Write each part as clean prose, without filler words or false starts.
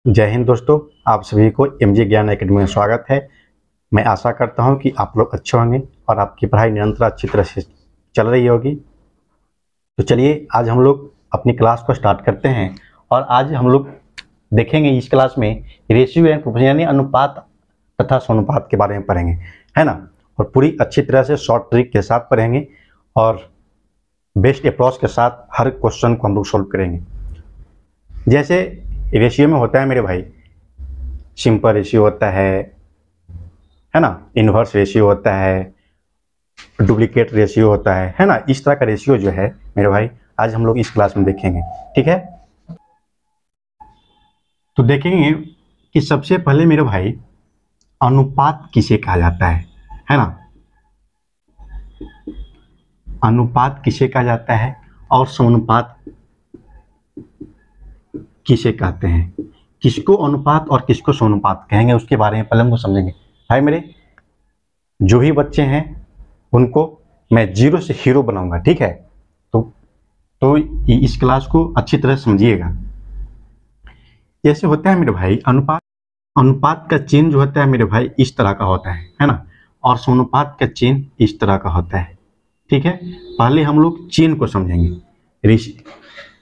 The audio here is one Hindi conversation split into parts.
जय हिंद दोस्तों, आप सभी को एमजे ज्ञान एकेडमी में स्वागत है। मैं आशा करता हूं कि आप लोग अच्छे होंगे और आपकी पढ़ाई निरंतर अच्छी तरह से चल रही होगी। तो चलिए आज हम लोग अपनी क्लास को स्टार्ट करते हैं और आज हम लोग देखेंगे इस क्लास में रेशियो एंड प्रोपोर्शन यानी अनुपात तथा समानुपात के बारे में पढ़ेंगे, है ना। और पूरी अच्छी तरह से शॉर्ट ट्रिक के साथ पढ़ेंगे और बेस्ट अप्रोच के साथ हर क्वेश्चन को हम लोग सॉल्व करेंगे। जैसे रेशियो में होता है मेरे भाई, सिंपल रेशियो होता है ना, इन्वर्स रेशियो होता है, डुप्लीकेट रेशियो होता है ना। इस तरह का रेशियो जो है मेरे भाई आज हम लोग इस क्लास में देखेंगे, ठीक है। तो देखेंगे कि सबसे पहले मेरे भाई अनुपात किसे कहा जाता है ना। अनुपात किसे कहा जाता है और समानुपात किसे कहते हैं, किसको अनुपात और किसको समानुपात कहेंगे, उसके बारे में पहले हमको समझेंगे। भाई मेरे जो भी बच्चे हैं उनको मैं जीरो से हीरो बनाऊंगा, ठीक है। तो इस क्लास को अच्छी तरह समझिएगा। जैसे होता है मेरे भाई अनुपात का चिन्ह जो होता है मेरे भाई इस तरह का होता है ना, और समानुपात का चिन्ह इस तरह का होता है, ठीक है। पहले हम लोग चिन्ह को समझेंगे।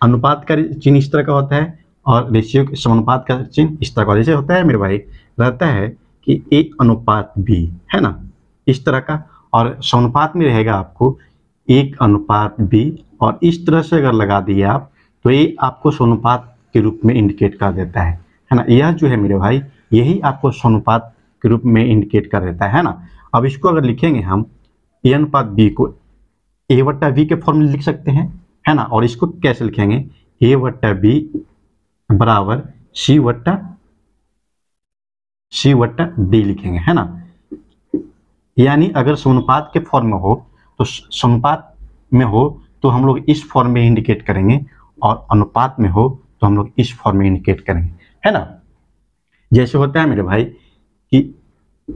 अनुपात का चिन्ह इस तरह का होता है और रेशियो समानुपात का चिन्ह इस तरह का। जैसे होता है मेरे भाई, रहता है कि ए अनुपात बी, है ना, इस तरह का। और समानुपात में रहेगा आपको 1 अनुपात बी, और इस तरह से अगर लगा दिए आप तो ये आपको समानुपात के रूप में इंडिकेट कर देता है ना। यह जो है मेरे भाई यही आपको समानुपात के रूप में इंडिकेट कर देता है ना। अब इसको अगर लिखेंगे हम ए अनुपात बी को ए बट्टा बी के फॉर्म में लिख सकते हैं, है ना। और इसको कैसे लिखेंगे, ए बट्टा बी बराबर सी बट्टा डी लिखेंगे, है ना। यानी अगर समानुपात के फॉर्म में हो तो समानुपात में हो तो हम लोग इस फॉर्म में इंडिकेट करेंगे, और अनुपात में हो तो हम लोग इस फॉर्म में इंडिकेट करेंगे, है ना। जैसे होता है मेरे भाई कि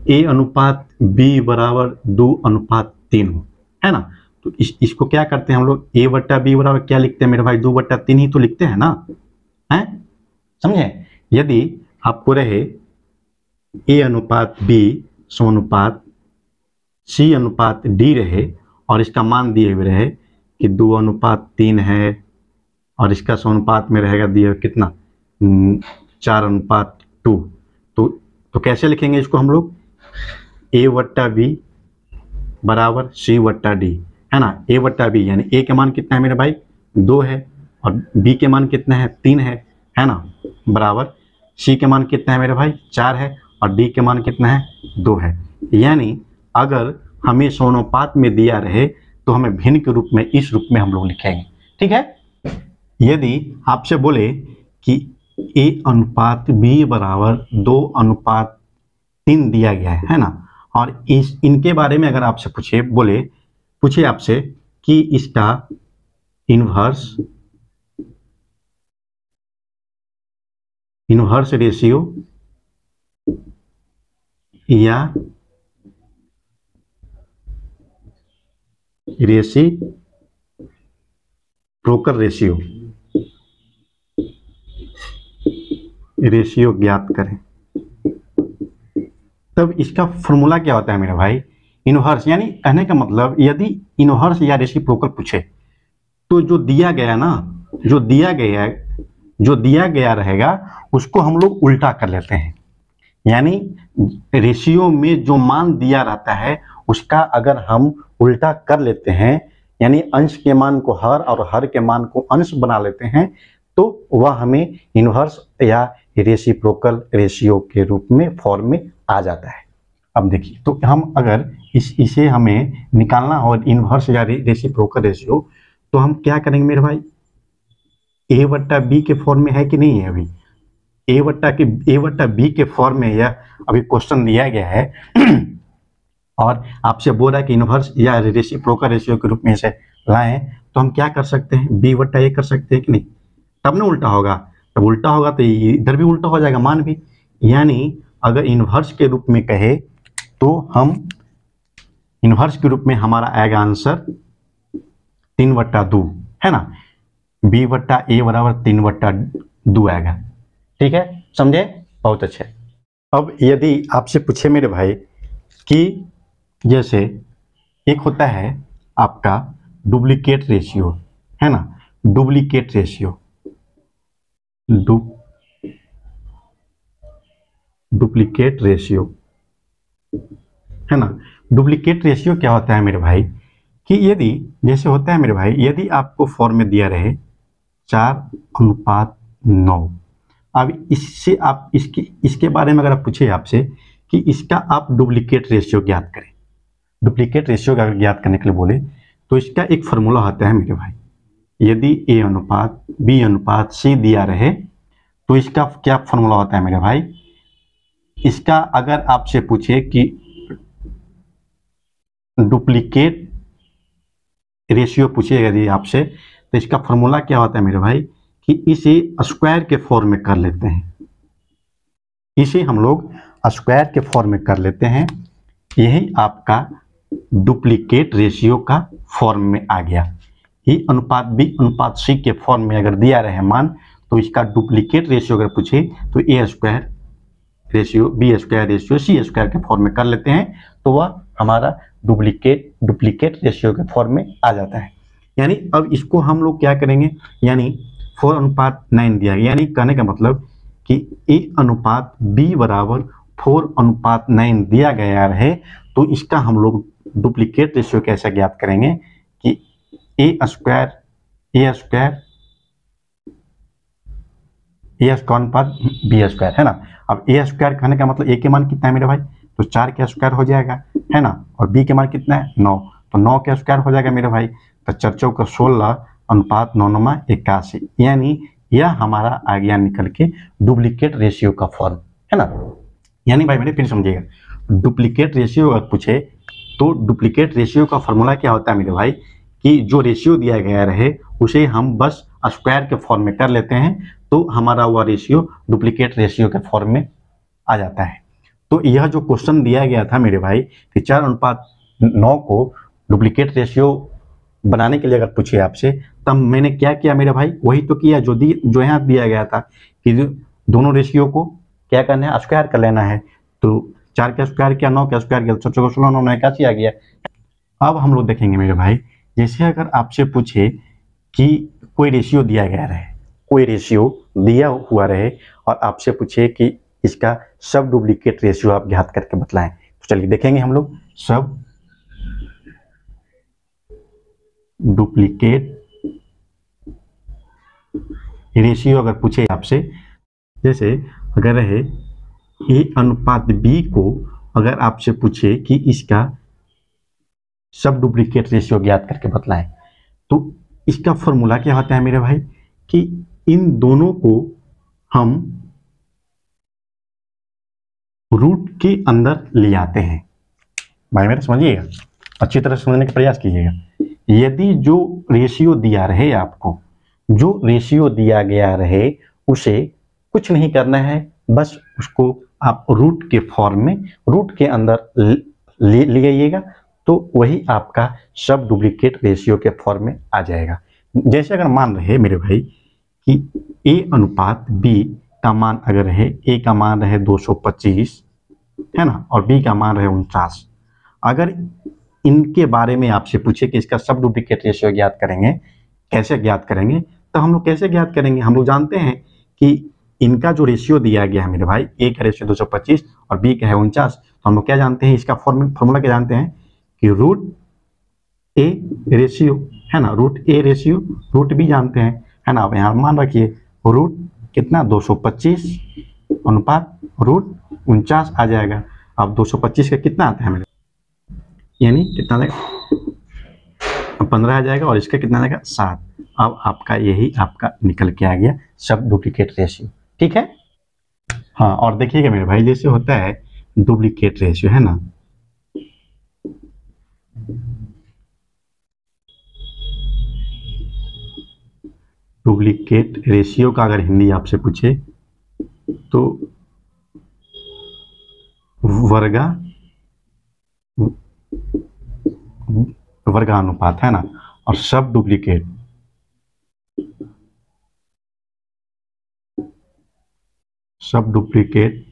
ए अनुपात बी बराबर 2 अनुपात 3 हो, है ना। तो इसको क्या करते हैं हम लोग, ए बट्टा बी बराबर क्या लिखते हैं मेरे भाई, 2 बट्टा 3 ही तो लिखते हैं ना, है, समझे। यदि आपको रहे ए अनुपात बी समानुपात सी अनुपात डी रहे और इसका मान दिए हुए रहे कि 2 अनुपात 3 है, और इसका समानुपात में रहेगा दिए कितना 4 अनुपात 2, तो कैसे लिखेंगे इसको हम लोग, ए बट्टा बी बराबर सी बट्टा डी, है ना। ए बट्टा बी यानी ए के मान कितना है मेरे भाई 2 है, और बी के मान कितना है 3 है ना, बराबर सी के मान कितना है मेरे भाई 4 है, और डी के मान कितना है 2 है। यानी अगर हमें समानुपात में दिया रहे तो हमें भिन्न के रूप में इस रूप में हम लोग लिखेंगे, ठीक है। यदि आपसे बोले कि ए अनुपात बी बराबर 2 अनुपात 3 दिया गया है ना, और इनके बारे में अगर आपसे पूछे आपसे कि इसका इन्वर्स रेशियो या रेसिप्रोकल रेशियो ज्ञात करें, तब इसका फॉर्मूला क्या होता है मेरे भाई, इन्वर्स। यानी कहने का मतलब यदि इन्वर्स या रेसिप्रोकल पूछे तो जो दिया गया रहेगा उसको हम लोग उल्टा कर लेते हैं। यानी रेशियो में जो मान दिया रहता है उसका अगर हम उल्टा कर लेते हैं, यानी अंश के मान को हर और हर के मान को अंश बना लेते हैं, तो वह हमें इन्वर्स या रेसिप्रोकल रेशियो के रूप में फॉर्म में आ जाता है। अब देखिए, तो हम अगर इसे हमें निकालना हो इन्वर्स या रेसिप्रोकल रेशियो, तो हम क्या करेंगे मेरे भाई, ए बट्टा बी के फॉर्म में है कि नहीं है, अभी ए बट्टा बी के फॉर्म में यह अभी क्वेश्चन दिया गया है और आपसे बोल रहा है कि इन्वर्स या रेसिप्रोकल रेशियो के रूप में इसे लाएं, तो हम क्या कर सकते हैं, बी बट्टा ए कर सकते हैं कि नहीं, तब ना उल्टा होगा। तब उल्टा होगा तो इधर भी उल्टा हो जाएगा मान भी। यानी अगर इन्वर्स के रूप में कहे तो हम इन्वर्स के रूप में हमारा आएगा आंसर 3/2, है ना। बी बट्टा ए बराबर 3/2 आएगा, ठीक है, समझे? बहुत अच्छे। अब यदि आपसे पूछे मेरे भाई कि जैसे एक होता है आपका डुप्लीकेट रेशियो, है ना, डुप्लीकेट रेशियो, डुप्लीकेट रेशियो, है ना। डुप्लीकेट रेशियो क्या होता है मेरे भाई कि यदि जैसे होता है मेरे भाई, यदि आपको फॉर्म में दिया रहे 4:9, अब इससे आप इसके बारे में अगर आप पूछे आपसे कि इसका आप डुप्लीकेट रेशियो ज्ञात करें, डुप्लीकेट रेशियो अगर ज्ञात करने के लिए बोले तो इसका एक फॉर्मूला होता है मेरे भाई, यदि A अनुपात B अनुपात C दिया रहे तो इसका क्या फॉर्मूला होता है मेरे भाई। इसका अगर आपसे पूछे कि डुप्लीकेट रेशियो पूछे यदि आपसे तो इसका फॉर्मूला क्या होता है मेरे भाई कि इसे स्क्वायर के फॉर्म में कर लेते हैं, इसे हम लोग स्क्वायर के फॉर्म में कर लेते हैं। यही आपका डुप्लीकेट रेशियो का फॉर्म में आ गया। A अनुपात B अनुपात C के फॉर्म में अगर दिया रहे मान तो इसका डुप्लीकेट रेशियो अगर पूछे तो A square ratio B square ratio C square के फॉर्म में कर लेते हैं, तो वह हमारा डुप्लीकेट रेशियो के फॉर्म में आ जाता है। यानी अब इसको हम लोग क्या करेंगे, यानी 4:9 दिया गया, यानी कहने का मतलब कि A अनुपात B बराबर 4:9 दिया गया रहे तो इसका हम लोग डुप्लीकेट रेशियो कैसे ज्ञात करेंगे कि A स्क्वायर अनुपात B स्क्वायर, है ना। अब A स्क्वायर कहने का मतलब A के मान कितना है मेरे भाई, तो 4 का स्क्वायर हो जाएगा, है ना, और B के मान कितना है 9, तो 9 का स्क्वायर हो जाएगा मेरे भाई, तो 4 चौका 16 अनुपात 9 9 81, यानी यह हमारा आ गया निकल के डुप्लीकेट रेशियो का फॉर्म, है ना। यानी भाई मेरे फिर समझिएगा, डुप्लीकेट रेशियो अगर पूछे तो डुप्लीकेट रेशियो का फॉर्मूला क्या होता है मेरे भाई कि जो रेशियो दिया गया रहे उसे हम बस स्क्वायर के फॉर्म में कर लेते हैं तो हमारा वह रेशियो डुप्लीकेट रेशियो के फॉर्म में आ जाता है। तो यह जो क्वेश्चन दिया गया था मेरे भाई कि 4:9 को डुप्लीकेट रेशियो बनाने के लिए अगर पूछे आपसे तब मैंने क्या किया मेरे भाई, वही तो किया जो यहाँ दिया गया था कि दोनों रेशियो को क्या करना है, स्क्वायर कर लेना है। तो 4 का स्क्वायर किया, 9 का स्क्वायर किया, 4 16 9 81 आ गया। अब हम लोग देखेंगे मेरे भाई, जैसे अगर आपसे पूछे कि कोई रेशियो दिया गया रहे, कोई रेशियो दिया हुआ रहे और आपसे पूछे कि इसका सब डुप्लीकेट रेशियो आप ज्ञात करके बतलाएं, तो चलिए देखेंगे हम लोग सब डुप्लीकेट रेशियो अगर पूछे आपसे, जैसे अगर रहे A अनुपात B को अगर आपसे पूछे कि इसका सब डुप्लीकेट रेशियो ज्ञात करके बतलाएं, तो इसका फॉर्मूला क्या होता है मेरे भाई कि इन दोनों को हम रूट के अंदर ले आते हैं। भाई मेरा समझिएगा, अच्छी तरह समझने का प्रयास कीजिएगा। यदि जो रेशियो दिया रहे आपको, जो रेशियो दिया गया रहे उसे कुछ नहीं करना है, बस उसको आप रूट के फॉर्म में रूट के अंदर ले आइएगा तो वही आपका सब डुप्लीकेट रेशियो के फॉर्म में आ जाएगा। जैसे अगर मान रहे मेरे भाई कि A अनुपात B का मान अगर है, A का मान रहे 225, है ना, और B का मान रहे 49, अगर इनके बारे में आपसे पूछे कि इसका सब डुप्लीकेट रेशियो ज्ञात करेंगे, कैसे ज्ञात करेंगे, तो हम लोग कैसे ज्ञात करेंगे, हम लोग जानते हैं कि इनका जो रेशियो दिया गया है मेरे भाई, A का रेशियो 225 और B का है 49, तो हम लोग क्या जानते हैं, इसका फॉर्मूला क्या जानते हैं कि रूट A रेशियो, है ना, root A ratio root B जानते हैं, है ना। अब यहाँ मान रखिए रूट कितना 225 अनुपात रूट 49 आ जाएगा। अब 225 का कितना आता है मेरे, यानी कितना आएगा 15 आ जाएगा और इसका कितना आएगा 7। अब आपका यही आपका निकल के आ गया सब डुप्लीकेट रेशियो, ठीक है। हाँ, और देखिएगा मेरे भाई जैसे होता है डुप्लीकेट रेशियो, है ना, डुप्लीकेट रेशियो का अगर हिंदी आपसे पूछे तो वर्गानुपात, है ना, और सब डुप्लीकेट सब डुप्लीकेट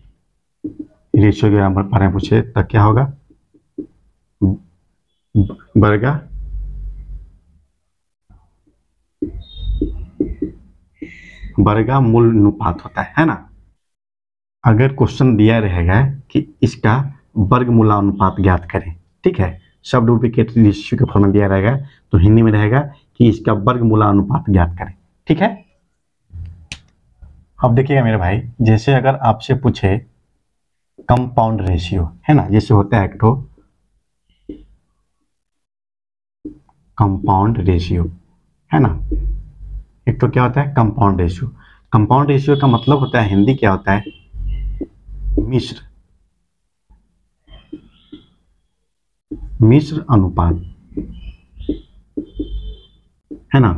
रेशियो के बारे में पूछे तो क्या होगा, वर्गा मूल अनुपात होता है ना। अगर क्वेश्चन दिया रहेगा कि इसका वर्गमूलानुपात ज्ञात करें, ठीक है, सब डुप्लीकेट रेशियो के फॉर्म में दिया रहेगा तो हिंदी में रहेगा कि इसका वर्गमूलानुपात ज्ञात करें, ठीक है। अब देखिएगा मेरे भाई, जैसे अगर आपसे पूछे कंपाउंड रेशियो, है ना, जैसे होता है एक तो कंपाउंड रेशियो, है ना, एक तो क्या होता है कंपाउंड रेशियो। कंपाउंड रेशियो का मतलब होता है, हिंदी क्या होता है, मिश्र अनुपात, है ना,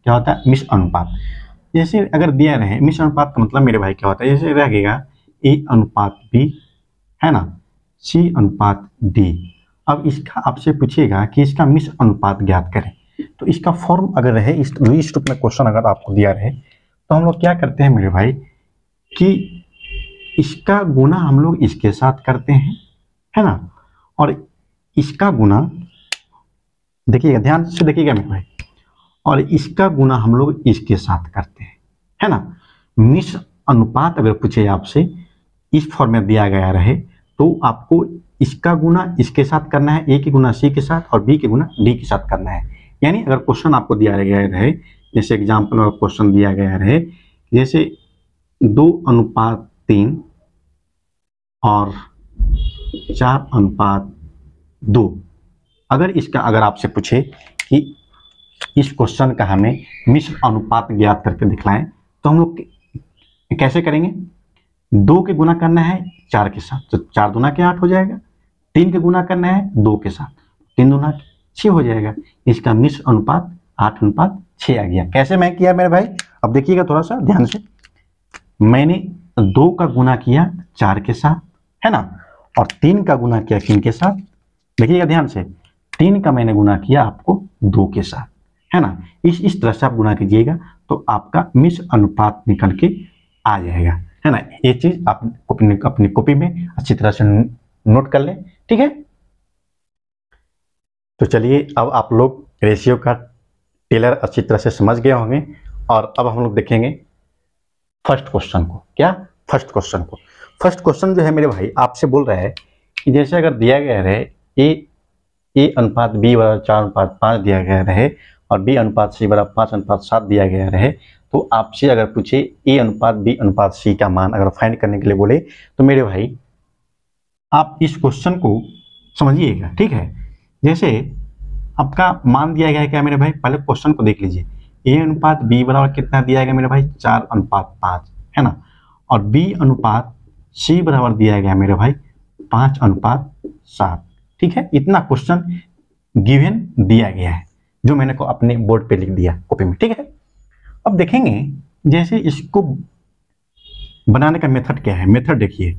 क्या होता है मिश्र अनुपात। जैसे अगर दिया रहे मिश्र अनुपात का मतलब मेरे भाई क्या होता है, जैसे रहेगा ए अनुपात बी, है ना, सी अनुपात डी। अब इसका आपसे पूछेगा कि इसका मिश्र अनुपात ज्ञात करें, तो इसका फॉर्म अगर रहे इस रूप में क्वेश्चन अगर आपको दिया रहे तो हम लोग क्या करते हैं मेरे भाई कि इसका गुना हम लोग इसके साथ करते हैं, है ना, और इसका गुना देखिएगा, ध्यान से देखिएगा मेरे भाई, और इसका गुना हम लोग इसके साथ करते हैं, है ना। मिश्र अनुपात अगर पूछे आपसे इस फॉर्म में दिया गया रहे तो आपको इसका गुना इसके साथ करना है, ए के गुना सी के साथ और बी के गुना डी के साथ करना है। यानी अगर क्वेश्चन आपको दिया गया रहे, जैसे एग्जाम्पल में क्वेश्चन दिया गया रहे जैसे 2:3 और 4:2, अगर आपसे पूछे कि इस क्वेश्चन का हमें मिश्र अनुपात ज्ञात करके दिखलाएं तो हम लोग कैसे करेंगे, 2 के गुना करना है 4 के साथ तो 4 दूना के 8 हो जाएगा, 3 के गुना करना है 2 के साथ 3 दूना 6 हो जाएगा। इसका मिश्र अनुपात 8:6 आ गया। कैसे मैं किया मेरे भाई, अब देखिएगा थोड़ा सा ध्यान से, मैंने 2 का गुना किया 4 के साथ, है ना, और 3 का गुना किया किन के साथ, देखिएगा ध्यान से, 3 का मैंने गुना किया आपको 2 के साथ, है ना। इस तरह से आप गुना कीजिएगा तो आपका मिश्र अनुपात निकल के आ जाएगा, है ना। ये चीज आप अपनी कॉपी में अच्छी तरह से नोट कर लें, ठीक है। तो चलिए अब आप लोग रेशियो का टेलर अच्छी तरह से समझ गए होंगे और अब हम लोग देखेंगे फर्स्ट क्वेश्चन को। क्या, फर्स्ट क्वेश्चन जो है मेरे भाई आपसे बोल रहा है कि जैसे अगर दिया गया रहे ए अनुपात बी बराबर 4:5 दिया गया रहे और बी अनुपात सी बराबर 5:7 दिया गया रहे, तो आपसे अगर पूछे ए अनुपात बी अनुपात सी का मान अगर फाइंड करने के लिए बोले तो मेरे भाई आप इस क्वेश्चन को समझिएगा, ठीक है। जैसे आपका मान दिया गया है क्या मेरे भाई, पहले क्वेश्चन को देख लीजिए, ए अनुपात बी बराबर कितना दिया गया मेरे भाई 4:5, है ना, और बी अनुपात सी बराबर दिया गया मेरे भाई 5:7, ठीक है। इतना क्वेश्चन गिवन दिया गया है जो मैंने को अपने बोर्ड पे लिख दिया कॉपी में, ठीक है। अब देखेंगे जैसे इसको बनाने का मेथड क्या है, मेथड देखिए,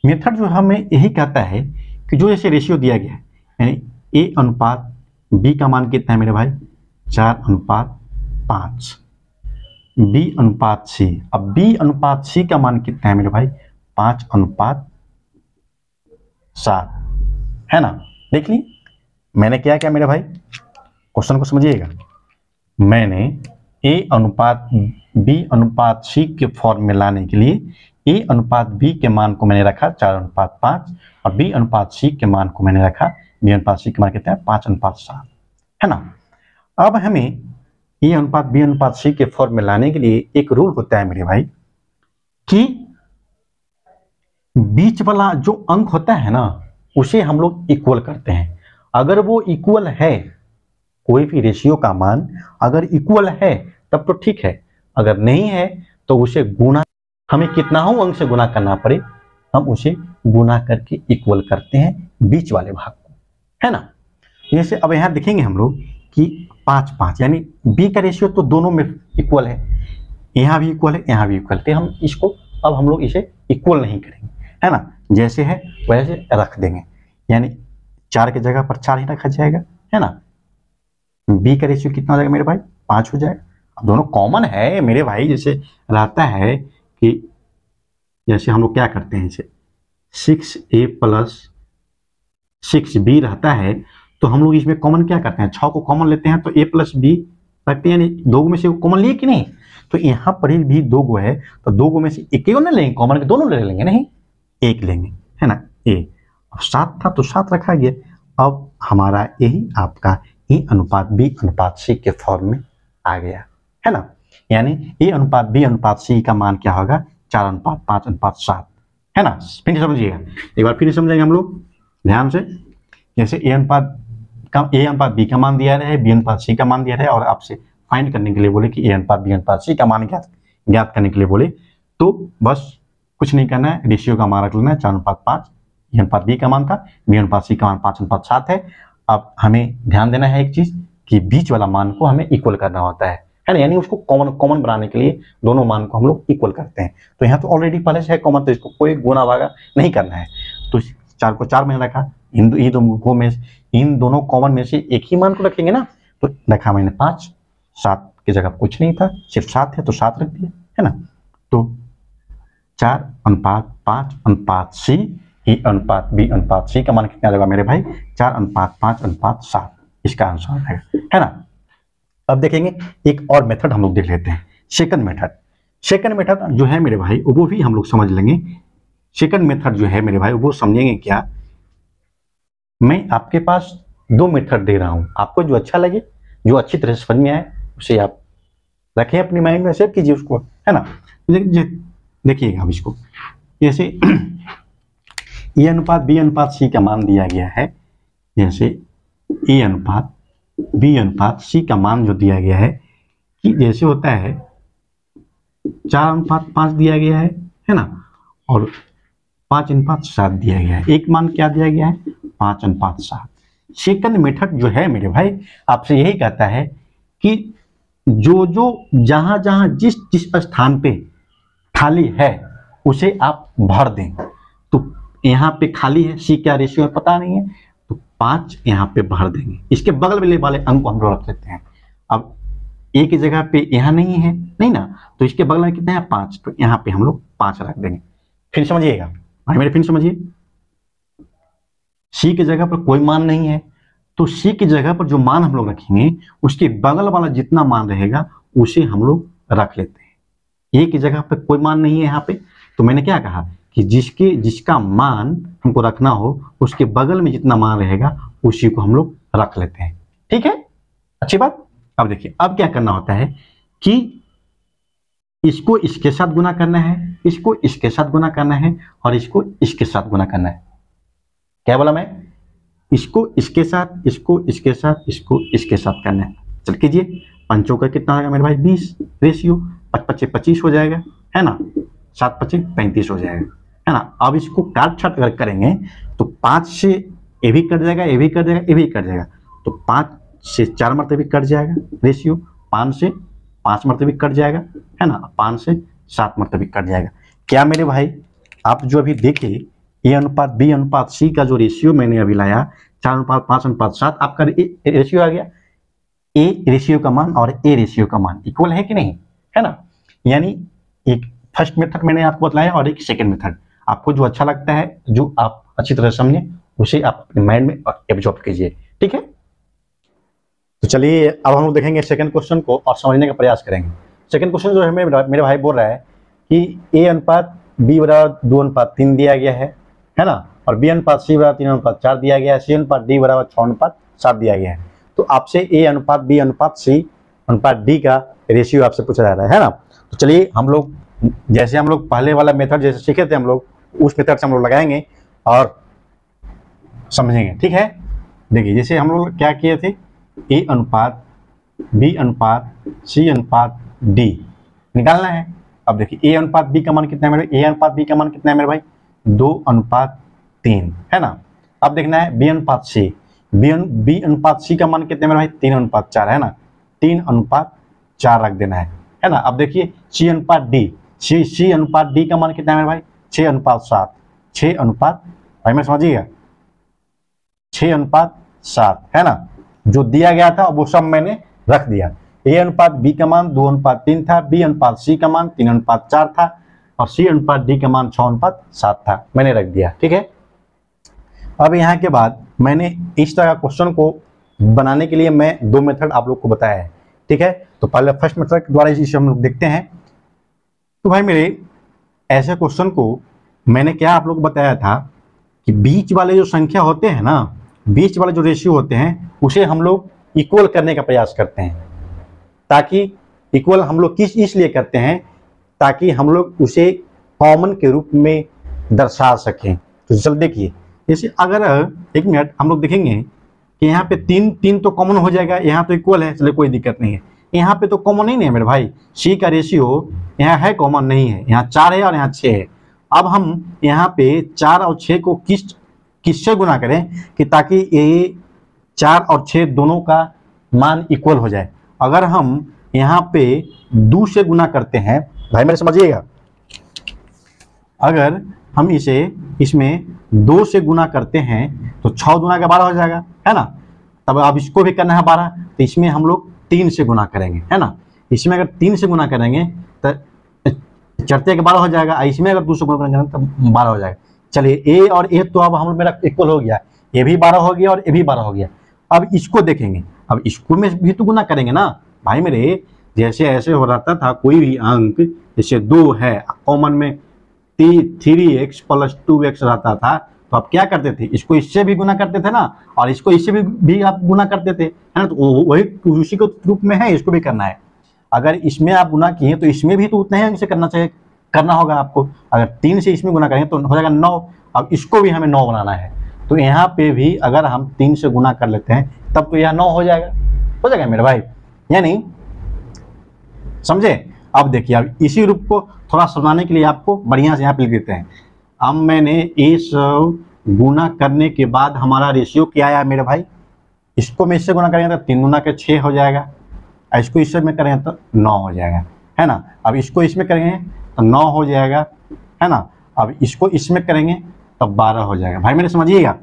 मेथड जो हमें यही कहता है कि जो जैसे रेशियो दिया गया है यानी ए अनुपात बी का मान कितना है मेरे भाई 4:5, बी अनुपात सी, अब बी अनुपात सी का मान कितना है मेरे भाई 5:7, है ना। देख ली मैंने क्या किया मेरे भाई, क्वेश्चन को समझिएगा, मैंने ए अनुपात बी अनुपात सी के फॉर्म में लाने के लिए ए अनुपात बी के मान को मैंने रखा 4:5 और बी अनुपात सी के मान को मैंने रखा बी अनुपात सी के मान कितना है 5:7, है ना। अब हमें ए अनुपात बी अनुपात सी के फॉर्म में लाने के लिए एक रूल होता है मेरे भाई कि बीच वाला जो अंक होता है ना उसे हम लोग इक्वल करते हैं। अगर वो इक्वल है, कोई भी रेशियो का मान अगर इक्वल है तब तो ठीक है, अगर नहीं है तो उसे गुना, हमें कितना हो अंक से गुना करना पड़े हम उसे गुना करके इक्वल करते हैं बीच वाले भाग को, है ना। जैसे अब यहां देखेंगे हम लोग कि 5:5 यानी बी का रेशियो तो दोनों में इक्वल है, यहां भी इक्वल है यहां भी इक्वल है, हम इसको अब हम लोग इसे इक्वल नहीं करेंगे, है ना, जैसे है वैसे रख देंगे, यानी 4 की जगह पर 4 ही रखा जाएगा, है ना। बी का रेशियो कितना हो जाएगा मेरे भाई 5 हो जाएगा अब दोनों कॉमन है मेरे भाई। जैसे रहता है कि जैसे हम लोग क्या करते हैं, जैसे 6a प्लस 6b रहता है, तो हम लोग इसमें कॉमन क्या करते हैं, 6 को कॉमन लेते हैं तो a प्लस b रखते हैं, यानी 2 में से कॉमन लिए कि नहीं। तो यहाँ पर भी 2 गो है, तो 2 गो में से एक ही ना लेंगे कॉमन के, दोनों ले लेंगे नहीं, एक लेंगे, है ना। ए अब 7 था तो 7 रखा गया। अब हमारा यही आपका ए अनुपात बी अनुपात सी के फॉर्म में आ गया, है ना। यानी ए अनुपात बी अनुपात सी का मान क्या होगा, 4:5:7, है ना। फिर समझिएगा, एक बार फिर समझेंगे हम लोग ध्यान से। जैसे ए अनुपात बी का मान दिया है, बी अनुपात सी का मान दिया है, और आपसे फाइंड करने के लिए बोले कि ए अनुपात बी अनुपात सी का मान ज्ञात करने के लिए बोले, तो बस कुछ नहीं करना है, रेशियो का मान रख लेना है 4:5। ए अनुपात बी का मान था, बी अनुपात सी का मान 5:7 है। अब हमें ध्यान देना है एक चीज कि बीच वाला मान को हमें इक्वल करना होता है ना, यानी उसको कॉमन बनाने के लिए दोनों मान को हम लोग इक्वल करते हैं। तो यहाँ तो ऑलरेडी पहले से है कॉमन, तो इसको कोई गुना भागा नहीं करना है। तो 4 को 4 में रखा, इन दोनों कॉमन में से एक ही मान को रखेंगे ना, तो रखा मैंने 5, 7 की जगह कुछ नहीं था, सिर्फ 7 है तो 7 रख दिया, है ना। तो 4:5:C, ए अनुपात बी अनुपात सी का मान कितना जाएगा मेरे भाई, 4:5:7, इसका आंसर आएगा, है ना। अब देखेंगे एक और मेथड हम लोग देख लेते हैं, सेकंड मेथड जो है मेरे भाई वो भी हम लोग समझ लेंगे। सेकंड मेथड जो है मेरे भाई वो समझेंगे क्या, मैं आपके पास 2 मेथड दे रहा हूं, आपको जो अच्छा लगे, जो अच्छी तरह से समझ में आए, उसे आप रखें अपनी माइंड में, सेव कीजिए उसको, है ना। देखिएगा अब इसको, जैसे ए अनुपात बी अनुपात सी का मान दिया गया है, जैसे ए अनुपात बी अनुपात सी का मान जो दिया गया है कि जैसे होता है 4:5 दिया गया है ना, और 5:7 दिया गया है, एक मान क्या दिया गया है, 5:7। सेकंड मेथड जो है मेरे भाई आपसे यही कहता है कि जो जहां जहां जिस स्थान पे खाली है उसे आप भर दें। तो यहाँ पे खाली है, सी क्या रेशियो है पता नहीं है, तो 5 यहाँ पे भर देंगे, इसके बगल वाले अंक को हम लोग रख लेते हैं। अब ए की जगह पे यहाँ नहीं है, नहीं ना, तो इसके बगल में कितने हैं, 5, तो यहाँ पे हम लोग 5 रख देंगे। फिर समझिएगा भाई मेरे, फिर समझिए, सी की जगह पर कोई मान नहीं है, तो सी की जगह पर जो मान हम लोग रखेंगे उसके बगल वाला जितना मान रहेगा उसे हम लोग रख लेते हैं। ए की जगह पर कोई मान नहीं है यहाँ पे, तो मैंने क्या कहा कि जिसका मान हमको रखना हो उसके बगल में जितना मान रहेगा उसी को हम लोग रख लेते हैं, ठीक है, अच्छी बात। अब देखिए अब क्या करना होता है कि इसको इसके साथ गुना करना है, इसको इसके साथ गुना करना है, और इसको इसके साथ गुना करना है। क्या बोला मैं, इसको इसके साथ, इसको इसके साथ, इसको इसके साथ करना है। चल कीजिए, 5 का कितना होगा मेरे भाई 20, रेशियो 5×5 25 हो जाएगा, है ना, 7×5 35 हो जाएगा, है ना। अब इसको काट छाट अगर करेंगे तो 5 से ये भी कट जाएगा, ये भी कट जाएगा, ये भी कट जाएगा, तो 5 से 4 मरतबे कट जाएगा रेशियो, 5 से 5 मरतबे कट जाएगा, है ना, 5 से 7 मरतबे कट जाएगा। क्या मेरे भाई आप जो अभी देखे ए अनुपात बी अनुपात सी का जो रेशियो मैंने अभी लाया 4:5:7, आपका रेशियो आ गया, ए रेशियो का मान और ए रेशियो का मान इक्वल है कि नहीं, है ना। यानी एक फर्स्ट मेथड मैंने आपको बताया और एक सेकंड मेथड, आपको जो अच्छा लगता है, जो आप अच्छी तरह समझे, उसे आप अपने माइंड में एब्जॉर्ब कीजिए, ठीक है। तो चलिए अब हम लोग देखेंगे सेकंड क्वेश्चन को और समझने का प्रयास करेंगे। सेकंड क्वेश्चन जो है मेरे भाई बोल रहा है कि ए अनुपात बी बराबर 2:3 दिया गया है ना, और बी अनुपात सी बराबर 3:4 दिया गया है, सी अनुपात डी बराबर 6:7 दिया गया है। तो आपसे ए अनुपात बी अनुपात सी अनुपात डी का रेशियो आपसे पूछा जा रहा है ना। तो चलिए हम लोग जैसे हम लोग पहले वाला मेथड जैसे सीखे थे हम लोग, उस मेथड से हम लोग लगाएंगे और समझेंगे, ठीक है। देखिए जैसे हम लोग क्या किए थे, ए अनुपात बी अनुपात सी अनुपात डी निकालना है। अब देखिए ए अनुपात बी का मान कितना है मेरे, ए अनुपात बी का मान कितना है मेरे भाई, 2:3, है ना। अब देखना है बी अनुपात सी, बी अनुपात सी का मान कितना है मेरे भाई, 3:4, है ना, 3:4 रख देना है ना। अब देखिए सी अनुपात डी, सी अनुपात डी का मान कितना है मेरे भाई, 6:7, 6 भाई मैं समझिएगा 6:7, है ना। जो दिया गया था वो सब मैंने रख दिया। ए अनुपात बी का मान 2:3 था, बी अनुपात सी का मान 3:4 था और सी अनुपात डी का मान 6:7 था। मैंने रख दिया, ठीक है। अब यहाँ के बाद मैंने इस तरह का क्वेश्चन को बनाने के लिए मैं 2 मेथड आप लोग को बताया है, ठीक है। तो पहले फर्स्ट मेथड के द्वारा इसे हम लोग देखते हैं। तो भाई मेरे ऐसे क्वेश्चन को मैंने क्या आप लोग को बताया था कि बीच वाले जो संख्या होते हैं ना, बीच वाले जो रेशियो होते हैं उसे हम लोग इक्वल करने का प्रयास करते हैं, ताकि इक्वल हम लोग किस इसलिए करते हैं ताकि हम लोग उसे कॉमन के रूप में दर्शा सकें। तो चल देखिए, जैसे अगर एक मिनट हम लोग देखेंगे कि यहाँ पे 3 तो कॉमन हो जाएगा, यहाँ तो इक्वल है, चलिए कोई दिक्कत नहीं है। यहाँ पे तो कॉमन नहीं है मेरे भाई, सी का रेशियो यहाँ है कॉमन नहीं है, यहाँ 4 है और यहाँ 6 है। अब हम यहाँ पे 4 और 6 को किससे गुना करें कि ताकि ये 4 और 6 दोनों का मान इक्वल हो जाए। अगर हम यहाँ पे 2 से गुना करते हैं, भाई मेरे समझिएगा, अगर हम इसमें 2 से गुना करते हैं तो 6 दूना का 12 हो जाएगा, है ना। तब अब इसको भी करना है 12, तो इसमें हम लोग 3 से गुना करेंगे, है ना। इसमें अगर 3 से गुना करेंगे तो चढ़ते के 12 हो जाएगा, इसमें अगर 2 से गुना करेंगे तो 12 हो जाएगा। चलिए ए और ए तो अब हम मेरा इक्वल हो गया, ये भी 12 हो गया और ये भी 12 हो गया। अब इसको देखेंगे, अब इसको में भी तो गुना करेंगे ना भाई मेरे। जैसे ऐसे हो रहा था कोई भी अंक, जैसे 2 है कॉमन में 3x + 2x रहता था, तो आप क्या करते थे, इसको इससे भी गुना करते थे ना, और इसको इससे भी आप गुना करते थे, है ना। तो वही उसी के रूप में है, इसको भी करना है। अगर इसमें आप गुना किए तो इसमें भी तो उतने ही अंक से करना होगा आपको। अगर 3 से इसमें गुना करेंगे तो हो जाएगा 9। अब इसको भी हमें 9 बनाना है, तो यहाँ पे भी अगर हम 3 से गुना कर लेते हैं तब तो यह 9 हो जाएगा मेरे भाई, यानी समझे। अब देखिए, अब इसी रूप को थोड़ा समझाने के लिए आपको बढ़िया से यहाँ पे लिख देते हैं। अब मैंने इस गुना करने के बाद हमारा रेशियो क्या आया मेरे भाई, इसको मैं इससे गुना करेंगे तो 3 दूना के 6 हो जाएगा, इसको इससे में करेंगे तो 9 हो जाएगा, है ना। अब इसको इसमें करेंगे तो 9 हो जाएगा, है ना। अब इसको इसमें करेंगे तो 12 हो जाएगा। भाई मेरे समझिएगा,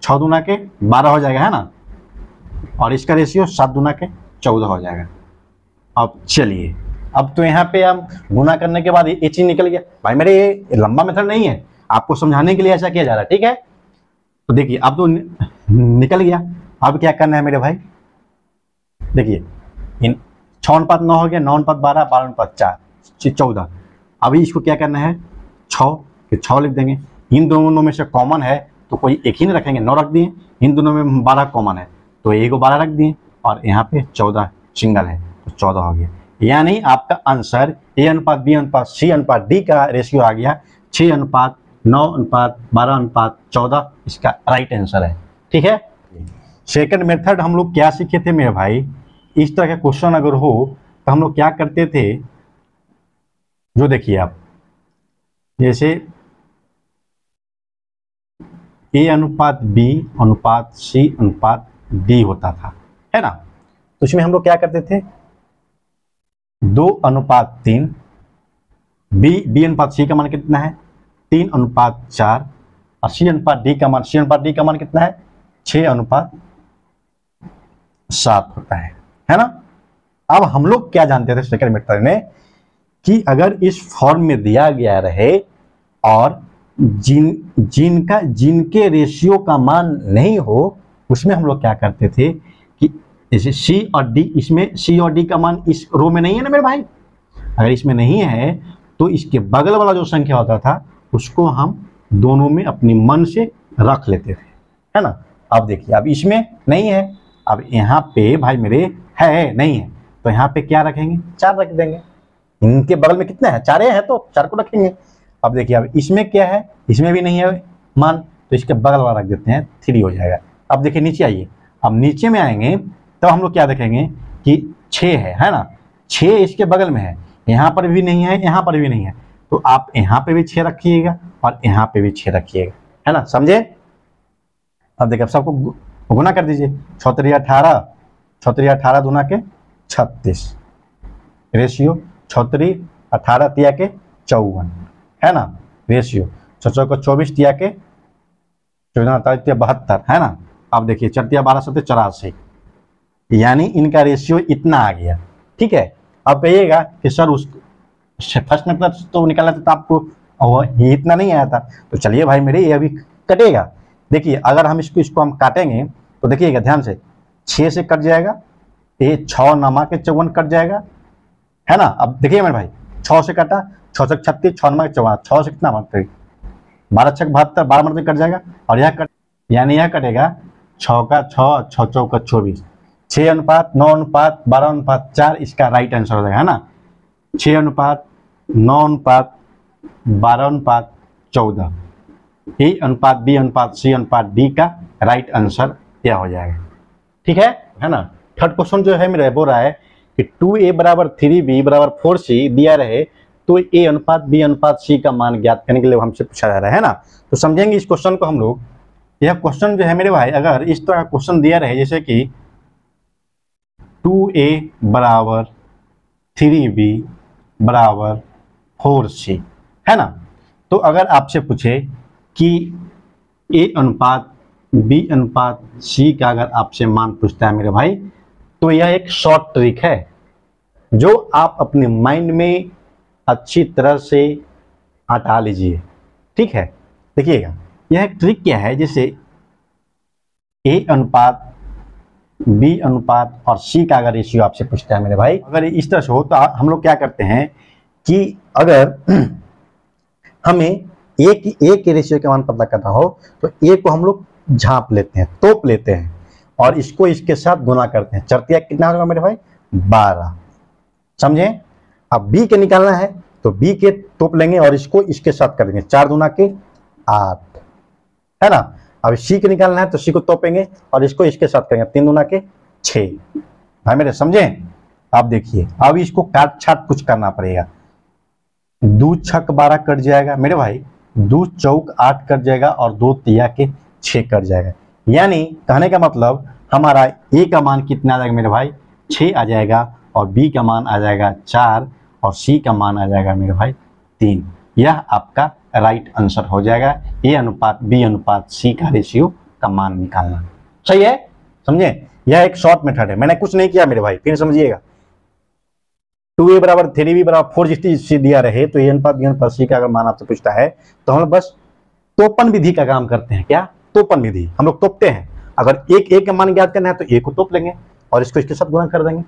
6 दूना के 12 हो जाएगा, है ना। और इसका रेशियो 7 दूना के 14 हो जाएगा। अब चलिए, अब तो यहाँ पे हम गुना करने के बाद ये चीज निकल गया। भाई मेरे ये लंबा मेथड नहीं है, आपको समझाने के लिए ऐसा किया जा रहा है, ठीक है। तो देखिए अब तो निकल गया। अब क्या करना है मेरे भाई, देखिए 6:9 हो गया, 9:12, 12:4, 14। अभी इसको क्या करना है, 6 लिख देंगे। इन दोनों में से कॉमन है तो कोई एक ही नहीं रखेंगे, 9 रख दिए। इन दोनों में 12 कॉमन है तो एक को 12 रख दिए, और यहाँ पे 14 सिंगल है तो 14 हो गया। यानी आपका आंसर ए अनुपात बी अनुपात सी अनुपात डी का रेशियो आ गया 6:9:12:14, इसका राइट आंसर है, ठीक है। सेकंड मेथड हम लोग क्या सीखे थे मेरे भाई, इस तरह का क्वेश्चन अगर हो तो हम लोग क्या करते थे, जो देखिए आप, जैसे ए अनुपात बी अनुपात सी अनुपात डी होता था, है ना। तो इसमें हम लोग क्या करते थे, 2:3, बी अनुपात सी का मान कितना है 3:4, और सी अनुपात डी का मान कितना है 6:7 होता है ना। अब हम लोग क्या जानते थे सेकंड मेथड में, कि अगर इस फॉर्म में दिया गया रहे और जिनके रेशियो का मान नहीं हो, उसमें हम लोग क्या करते थे कि जैसे सी और डी, इसमें सी और डी का मान इस रो में नहीं है ना मेरे भाई। अगर इसमें नहीं है तो इसके बगल वाला जो संख्या होता था उसको हम दोनों में अपनी मन से रख लेते थे, है ना। अब देखिए, अब इसमें नहीं है, अब यहाँ पे भाई मेरे है नहीं है, तो यहाँ पे क्या रखेंगे 4 रख देंगे। इनके बगल में कितना है 4 है तो 4 को रखेंगे। अब देखिए, अब इसमें क्या है, इसमें भी नहीं है मान, तो इसके बगल वाला रख देते हैं 3 हो जाएगा। अब देखिए नीचे आइए, अब नीचे में आएंगे तो हम लोग क्या देखेंगे कि 6 है ना, 6 इसके बगल में है, यहाँ पर भी नहीं है, यहाँ पर भी नहीं है, तो आप यहाँ पे भी 6 रखिएगा और यहाँ पे भी 6 रखिएगा, है ना, समझे। अब देखिए, अब सबको गुना कर दीजिए, 6 18, 18 दूना के 36, रेशियो 6 18 तिया के 54, है ना, रेशियो 6 को 24 तिया के 14 72, है ना। अब देखिए 4 12 7 84, यानी इनका रेशियो इतना आ गया। ठीक है, अब कहिएगा कि सर उस फर्स्ट में तो निकाला था तो आपको ये इतना नहीं आया था, तो चलिए भाई मेरे ये अभी कटेगा। देखिए अगर हम इसको हम काटेंगे तो देखिएगा ध्यान से, 6 से कट जाएगा, ये 6 नमा के 54 कट जाएगा, है ना। अब देखिए मेरे भाई 6 से कटा, 6 से 36, 6 नमा के 54, 6 से कितना मारते 12 6 72, 12 मरते कट जाएगा, और यह कट यानी यह कटेगा 6 का 6, 6 चौका 24, 6 अनुपात 9 अनुपात 12 अनुपात 4 इसका राइट आंसर हो जाएगा, है ना। 6 अनुपात 9 अनुपात 12 अनुपात 14, ए अनुपात बी अनुपात सी अनुपात डी का राइट आंसर यह हो जाएगा। ठीक है ना। थर्ड क्वेश्चन जो है मेरा बोल रहा है कि 2a बराबर 3b बराबर 4c दिया रहे तो ए अनुपात बी अनुपात सी का मान ज्ञात करने के लिए हमसे पूछा जा रहा है ना। तो समझेंगे इस क्वेश्चन को हम लोग। यह क्वेश्चन जो है मेरे भाई, अगर इस तरह का क्वेश्चन दिया रहे जैसे कि 2a बराबर 3b बराबर 4c, है ना। तो अगर आपसे पूछे कि a अनुपात b अनुपात c का अगर आपसे मान पूछता है मेरे भाई, तो यह एक शॉर्ट ट्रिक है जो आप अपने माइंड में अच्छी तरह से हटा लीजिए। ठीक है, देखिएगा यह एक ट्रिक क्या है, जैसे a अनुपात b अनुपात और c का अगर रेशियो आपसे पूछता है मेरे भाई, अगर इस तरह से हो तो हम लोग क्या करते हैं कि अगर हमें a के रेशियो का मान पता करना हो तो a को हम लोग झांप लेते हैं, तोप लेते हैं, और इसको इसके साथ गुना करते हैं। चरतिया कितना होगा मेरे भाई 12, समझे। अब b के निकालना है तो b के तोप लेंगे और इसको इसके साथ कर देंगे, 4 दूना के 8, है ना। अब c के निकालना है तो c को तोपेंगे और इसको इसके साथ करेंगे, 3 दूना के 6। भाई मेरे समझे। अब देखिए अब इसको काट छाट कुछ करना पड़ेगा। 2 छक 12 कट जाएगा मेरे भाई, 2 चौक 8 कट जाएगा और 2 तिया के 6 कट जाएगा। यानी कहने का मतलब हमारा a का मान कितना आ जाएगा मेरे भाई 6 आ जाएगा, और b का मान आ जाएगा 4, और c का मान आ जाएगा मेरे भाई 3। यह आपका राइट आंसर हो जाएगा a अनुपात b अनुपात c का रेशियो का मान निकालना। सही है, समझे। यह एक शॉर्ट मेथड है, मैंने कुछ नहीं किया मेरे भाई, फिर समझिएगा। 2a बराबर 3b बराबर 4 जिस दिया रहे तो a अनुपात b अनुपात c का अगर मान आपसे पूछता है तो हम लोग बस तोपन विधि का काम करते हैं। क्या तोपन विधि, हम लोग तोपते हैं। अगर एक का मान ज्ञात करना है तो a को तोप लेंगे और इसको इसके साथ गुणा कर देंगे,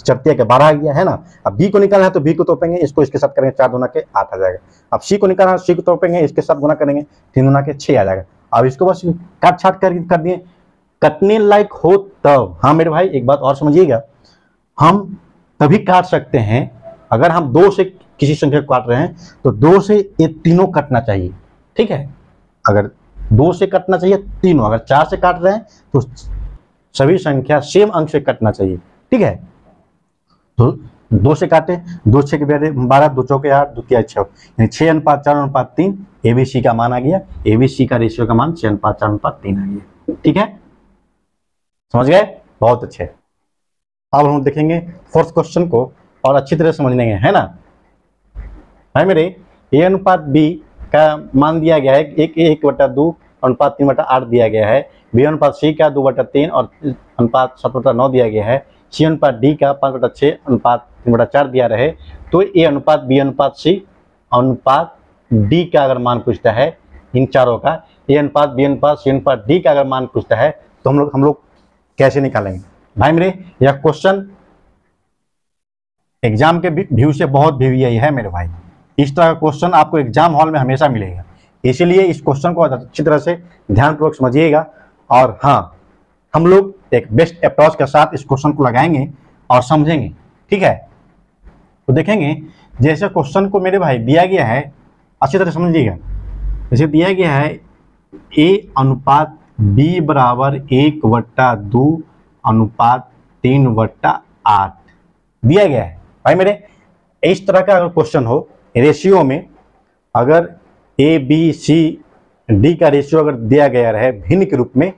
चरतिया के 12 आ गया, है ना। अब b को निकालना है तो b को तोपेंगे, इसको इसके साथ करेंगे, 4 दूना के 8 आ जाएगा। अब c को निकालना है c को तोपेंगे, इसके साथ गुणा करेंगे, 3 दूना के 6 आ जाएगा। अब इसको बस काट छाट कर दिए, कटने लायक हो तब। हाँ मेरे भाई एक बात और समझिएगा, हम तभी काट सकते हैं अगर हम 2 से किसी संख्या को काट रहे हैं तो 2 से ये तीनों कटना चाहिए। ठीक है, अगर 2 से कटना चाहिए तीनों, अगर 4 से काट रहे हैं तो सभी संख्या सेम अंक से कटना चाहिए। ठीक है, तो 2 से काटे, 2 6 के 12, 2 चौके 8, 2 तिया 6, यानी 6 अनुपात 4 अनुपात 3 एबीसी का मान आ गया। एबीसी का रेशियो का मान 6 अनुपात 4 अनुपात 3 आ गया। ठीक है, समझ गए, बहुत अच्छे। अब हम देखेंगे फोर्थ क्वेश्चन को और अच्छी तरह समझ लेंगे, है ना भाई मेरे। a अनुपात b का मान दिया गया है 1/2 अनुपात 3/8 दिया गया है, b अनुपात c का 2/3 और अनुपात 7/9 दिया गया है, c अनुपात d का 5/6 अनुपात 3/4 दिया रहे तो a अनुपात b अनुपात c अनुपात d का अगर मान पूछता है, इन चारों का a अनुपात b अनुपात c अनुपात d का अगर मान पूछता है तो हम लोग कैसे निकालेंगे भाई मेरे। यह क्वेश्चन एग्जाम के व्यू से बहुत वीवीआई है मेरे भाई। इस तरह का क्वेश्चन आपको एग्जाम हॉल में हमेशा मिलेगा, इसीलिए इस क्वेश्चन को अच्छी तरह से ध्यानपूर्वक समझिएगा। और हाँ, हम लोग एक बेस्ट अप्रोच के साथ इस क्वेश्चन को लगाएंगे और समझेंगे। ठीक है, तो देखेंगे जैसे क्वेश्चन को मेरे भाई दिया गया है, अच्छी तरह समझिएगा। जैसे दिया गया है a अनुपात b बराबर 1/2 अनुपात 3/8 दिया गया है भाई मेरे। इस तरह का अगर क्वेश्चन हो रेशियो में, अगर a b c d का रेशियो अगर दिया गया रहे भिन्न के रूप में,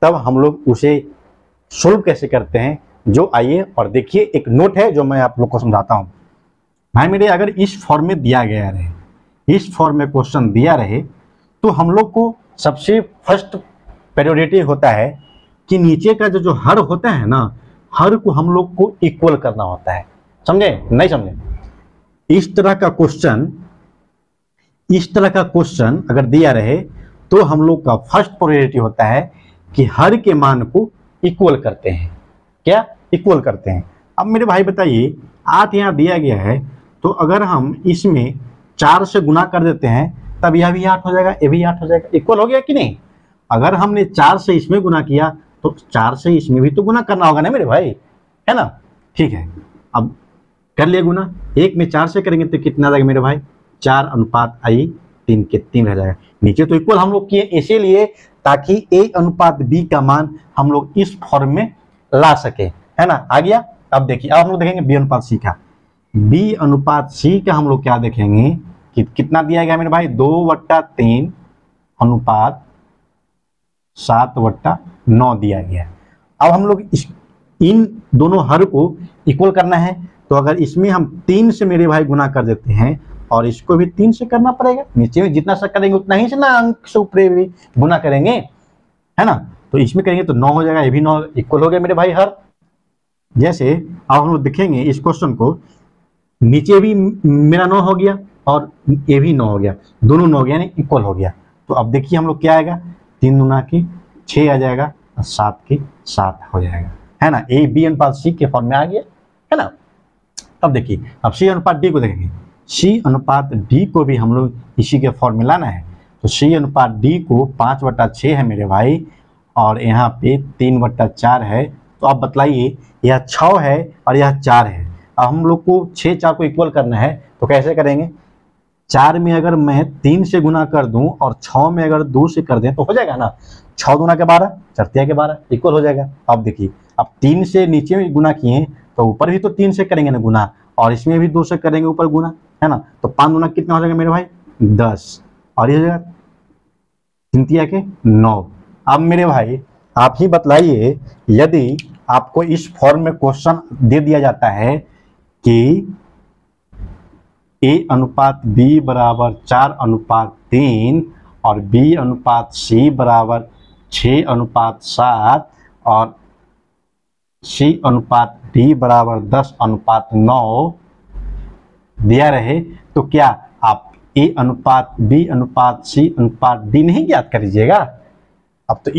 तब हम लोग उसे सोल्व कैसे करते हैं, जो आइए और देखिए। एक नोट है जो मैं आप लोग को समझाता हूँ भाई मेरे। अगर इस फॉर्म में दिया गया रहे, इस फॉर्म में क्वेश्चन दिया रहे, तो हम लोग को सबसे फर्स्ट प्रायोरिटी होता है कि नीचे का जो हर होता है ना, हर को हम लोग को इक्वल करना होता है। समझे नहीं समझे? इस तरह का क्वेश्चन अगर दिया रहे तो हम लोग का फर्स्ट प्रायोरिटी होता है कि हर के मान को इक्वल करते हैं। क्या इक्वल करते हैं? अब मेरे भाई बताइए 8 यहाँ दिया गया है, तो अगर हम इसमें 4 से गुना कर देते हैं तब यह भी 8 हो जाएगा, ये भी 8 हो जाएगा। इक्वल हो गया कि नहीं? अगर हमने 4 से इसमें गुना किया तो 4 से इसमें भी तो गुना करना होगा ना मेरे भाई, है ना? ठीक है, अब कर लिया गुना। 1 में 4 से करेंगे तो कितना आ जाएगा मेरे भाई? 4:3 के 3 रह जाएगा। नीचे तो इक्वल हम लोग किए इसीलिए ताकि A/B का मान हम लोग इस फॉर्म में ला सके, है ना? आ गया। अब देखिए, अब हम लोग देखेंगे B/C का। B/C का हम लोग क्या देखेंगे कि कितना दिया गया मेरे भाई? 2/3 अनुपात 7/9 दिया गया। अब हम लोग इन दोनों हर को इक्वल करना है, तो अगर इसमें हम 3 से मेरे भाई गुना कर देते हैं और इसको भी 3 से करना पड़ेगा। नीचे में जितना सा करेंगे उतना ही से ना अंक से ऊपर भी गुना करेंगे, है ना? तो इसमें करेंगे तो 9 हो जाएगा, ये भी 9 इक्वल हो गया मेरे भाई हर। जैसे अब हम लोग देखेंगे इस क्वेश्चन को, नीचे भी मेरा 9 हो गया और ये भी 9 हो गया, दोनों 9 हो गया यानी इक्वल हो गया। तो अब देखिए हम लोग क्या आएगा? 3 दूना की 6 आ जाएगा और 7 की 7 हो जाएगा, है ना? A/B/C के फॉर्म में आ गया, है ना? अब देखिए, अब C/D को देखेंगे। C/D को भी हम लोग इसी के फॉर्म में लाना है, तो C/D को 5/6 है मेरे भाई और यहाँ पे 3/4 है। तो अब बतलाइए, यह 6 है और यह 4 है। अब हम लोग को 6 4 को इक्वल करना है, तो कैसे करेंगे? 4 में अगर मैं 3 से गुना कर दूं और 6 में अगर 2 से कर दें तो हो जाएगा ना? 6 दूना के 12, 4 के 12 इक्वल हो जाएगा। अब देखिए, अब 3 से नीचे में गुना किए तो ऊपर भी तो 3 से करेंगे ना गुना, और इसमें भी 2 से करेंगे ऊपर गुना, है ना? तो 5 दूना कितना हो जाएगा मेरे भाई? 10 और ये हो जाएगा 3 के 9। अब मेरे भाई आप ही बतलाइए, यदि आपको इस फॉर्म में क्वेश्चन दे दिया जाता है कि A/B बराबर 4/3 और B/C बराबर 6/7 और C/D बराबर 10/9 दिया रहे, तो क्या आप A/B/C/D नहीं ज्ञात कर लीजिएगा? अब तो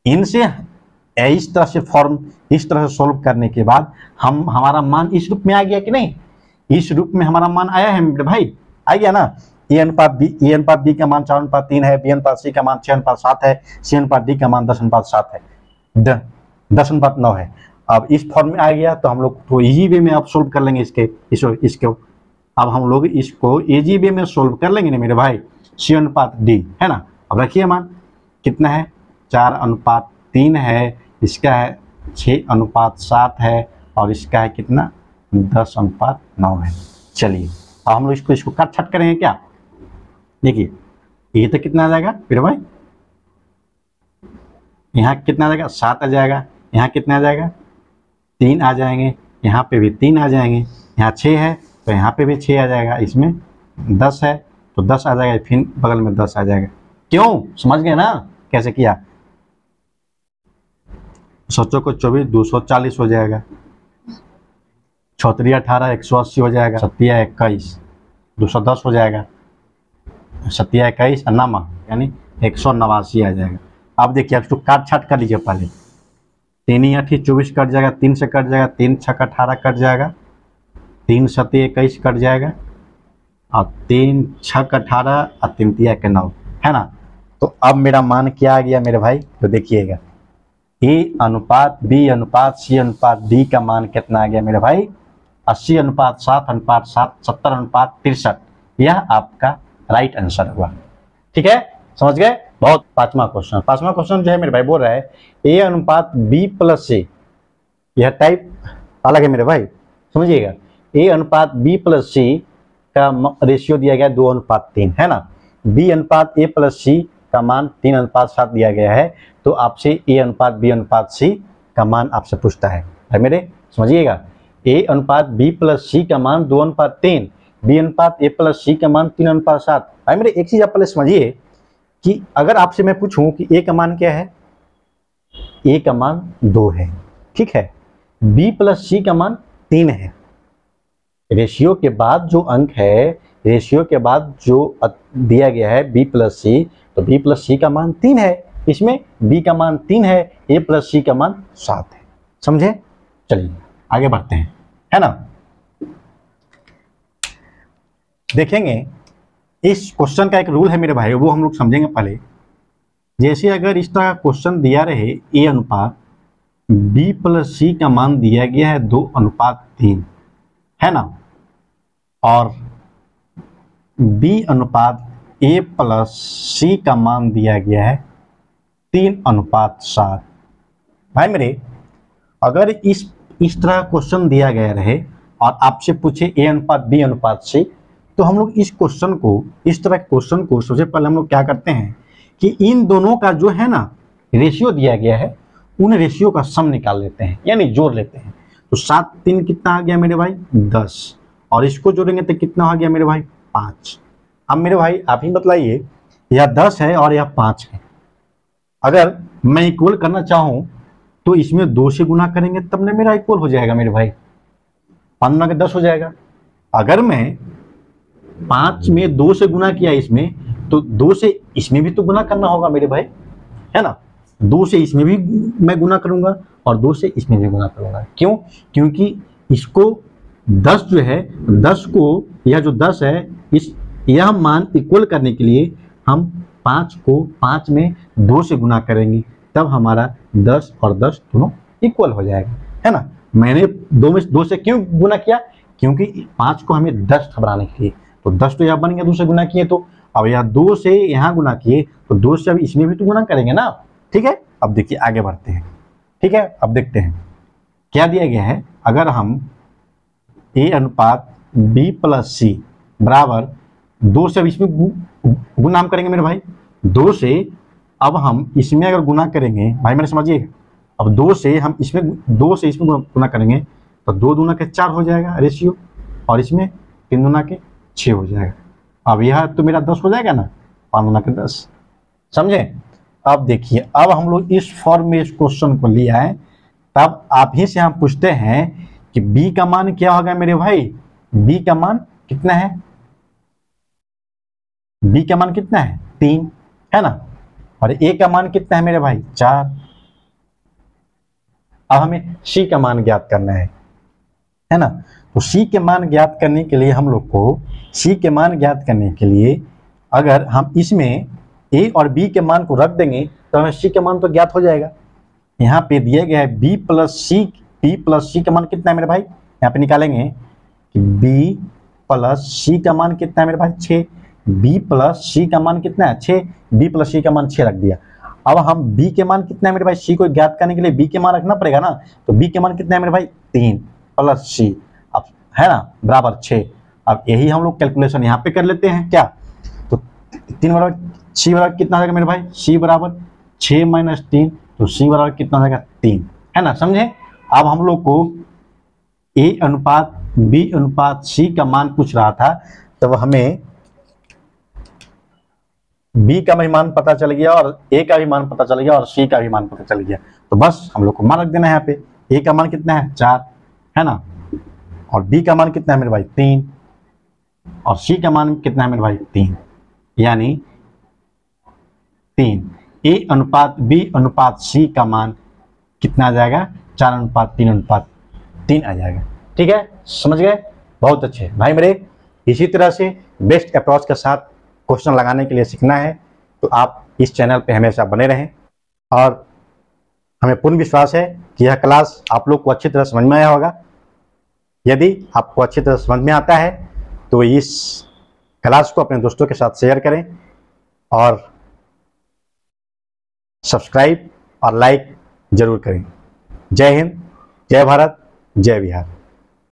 इनसे इस तरह से फॉर्म इस तरह से सोल्व करने के बाद हमारा मान इस रूप में आ गया कि नहीं? इस रूप में हमारा मान आया है मेरे भाई, आ गया ना? A/B का मान 4/3 है, B/C का मान 6/7 है, C/D का मान 10/7 है, 10/9 है। अब इस फॉर्म में आ गया तो हम लोग तो इजी वे में अब सोल्व कर लेंगे इसको। अब हम लोग इसको इजी वे में सोल्व कर लेंगे ना मेरे भाई, C/D, है ना? अब रखिए मान कितना है? 4/3 है, इसका है 6/7 है और इसका है कितना? 10/9 है। चलिए अब हम लोग इसको काट छाट करेंगे क्या? देखिए, ये तो कितना आ जाएगा मेरे भाई? यहाँ कितना आ जाएगा? 7 आ जाएगा। यहाँ कितना आ जाएगा? 3 आ जाएंगे। यहाँ पे भी 3 आ जाएंगे। यहाँ 6 है तो यहाँ पे भी 6 आ जाएगा। इसमें 10 है तो 10 आ जाएगा, फिर बगल में 10 आ जाएगा। क्यों? समझ गए ना कैसे किया? सोचो को 24 240 हो जाएगा, 6 18 180 हो जाएगा, 7 21 210 हो जाएगा, 7 21 नामा यानी 189 आ जाएगा। अब देखिए, अब इसको काट छाट कर लीजिए। पहले 3 8 24 कट जाएगा, 3 से कट जाएगा, 3 6 18 कट जाएगा, 3 7 21 कट जाएगा और 3 6 18 और 3 3 9, है ना? तो अब मेरा मान क्या आ गया मेरे भाई? तो देखिएगा, A/B/C/D का मान कितना आ गया मेरे भाई? 80/7/7 70/63। यह आपका राइट आंसर हुआ। ठीक है, समझ गए? बहुत। पांचवा क्वेश्चन जो है मेरे भाई बोल रहा है A/B+C, यह टाइप अलग है मेरे भाई, समझिएगा। A/B+C का रेशियो दिया गया 2/3, है ना? B/A+C का मान 3/7 दिया गया है, तो आपसे A/B/C का मान आपसे पूछता है भाई मेरे, समझिएगा। A/B+C का मान 2/3, B/A+C का मान 3/7। भाई मेरे एक चीज आप पहले समझिए कि अगर आपसे मैं पूछूं कि A का मान क्या है? A का मान 2 है, ठीक है? b प्लस सी का मान 3 है। रेशियो के बाद जो अंक है, रेशियो के बाद जो दिया गया है b प्लस सी, तो b प्लस सी का मान 3 है, इसमें b का मान 3 है, a प्लस सी का मान 7 है। समझे? चलिए आगे बढ़ते हैं, है ना। देखेंगे इस क्वेश्चन का एक रूल है मेरे भाई, वो हम लोग समझेंगे पहले। जैसे अगर इस तरह क्वेश्चन दिया रहे a अनुपात b प्लस सी का मान दिया गया है 2:3, है ना, और b अनुपात a प्लस सी का मान दिया गया है 3:7। भाई मेरे, अगर इस तरह क्वेश्चन दिया गया रहे और आपसे पूछे a अनुपात b अनुपात c, तो हम लोग इस क्वेश्चन को, इस तरह क्वेश्चन को सबसे पहले हम लोग क्या करते हैं कि इन दोनों का जो है ना रेशियो दिया गया है, उन रेशियो का सम निकाल लेते हैं, यानी जोड़ लेते हैं। तो 7 3 कितना आ गया मेरे भाई? 10, और इसको जोड़ेंगे तो कितना आ गया मेरे भाई? 5। अब मेरे भाई आप ही बतलाइए, यह 10 है और यह 5 है, अगर मैं इक्वल करना चाहूं तो इसमें 2 से गुना करेंगे तब ना मेरा इक्वल हो जाएगा मेरे भाई, 5 गुना के 10 हो जाएगा। अगर मैं 5 में 2 से गुना किया इसमें, तो 2 से इसमें भी तो गुना करना होगा मेरे भाई, है ना। 2 से इसमें भी मैं गुना करूंगा और 2 से इसमें भी गुना करूंगा। क्यों? क्योंकि इसको 10 जो है, 10 को, यह जो 10 है, इस यह मान इक्वल करने के लिए हम 5 को 5 में 2 से गुना करेंगे, तब हमारा 10 और 10 दोनों इक्वल हो जाएगा, है ना। मैंने 2 से क्यों गुना किया? क्योंकि 5 को हमें 10 घबराने के लिए, तो 10 तो यहाँ बन गया 2 से गुना किए, तो अब यहाँ 2 से यहाँ गुना किए, तो 2 से अब इसमें भी तो गुना करेंगे ना। ठीक है, अब देखिए आगे बढ़ते हैं। ठीक है, अब देखते हैं क्या दिया गया है। अगर हम a अनुपात b प्लस सी बराबर 2 से अब इसमें गुना हम करेंगे मेरे भाई, 2 से अब हम इसमें अगर गुना करेंगे भाई मेरे, समझिए, अब 2 से हम इसमें, 2 से इसमें गुना करेंगे तो 2 दूना के 4 हो जाएगा रेशियो, और इसमें 3 दूना के 6 हो जाएगा। अब यह तो मेरा 10 हो जाएगा ना, 5 दूना के 10। समझे? अब देखिए, अब हम लोग इस फॉर्म में इस क्वेश्चन को लिया है, तब आप ही से हम पूछते हैं कि b का मान क्या होगा मेरे भाई? b का मान कितना है? b का मान कितना है? 3, है ना, और a का मान कितना है मेरे भाई? 4। अब हमें c का मान ज्ञात करना है ना। तो c के मान ज्ञात करने के लिए हम लोग को, c के मान ज्ञात करने के लिए अगर हम इसमें a और b के मान को रख देंगे तो हमें c के मान तो ज्ञात हो जाएगा। यहाँ पे दिया गया है b प्लस c का मान कितना है मेरे भाई? यहाँ पे निकालेंगे कि b प्लस c का मान कितना है मेरे भाई? 6। b प्लस c का मान कितना है? 6। b प्लस c का मान 6 रख दिया। अब हम b के मान कितना है मेरे भाई? c को ज्ञात करने के लिए b के मान रखना पड़ेगा ना, तो b के मान कितना है मेरे भाई? 3 प्लस c, अब है ना, बराबर 6। अब यही हम लोग कैलकुलेशन यहाँ पे कर लेते हैं क्या, तो 3 बराबर c बराबर कितना आ जाएगा मेरे भाई? c बराबर 6 माइनस 3, तो c बराबर कितना आ जाएगा? 3, है ना। समझे? अब हम लोग को a अनुपात b अनुपात c का मान पूछ रहा था, तब हमें b का भी मान पता चल गया और a का भी मान पता चल गया और c का भी मान पता चल गया, तो बस हम लोग को मान रख देना है यहाँ पे। a का मान कितना है? 4, है ना, और b का मान कितना है मेरे भाई? 3, और c का मान कितना है मेरे भाई? 3, यानी 3। a अनुपात b अनुपात c का मान कितना आ जाएगा? 4:3:3 आ जाएगा। ठीक है, समझ गए? बहुत अच्छे भाई मेरे। इसी तरह से बेस्ट अप्रोच के साथ क्वेश्चन लगाने के लिए सीखना है तो आप इस चैनल पे हमेशा बने रहें, और हमें पूर्ण विश्वास है कि यह क्लास आप लोग को अच्छी तरह समझ में आया होगा। यदि आपको अच्छी तरह समझ में आता है तो इस क्लास को अपने दोस्तों के साथ शेयर करें, और सब्सक्राइब और लाइक जरूर करें। जय हिंद, जय भारत, जय बिहार।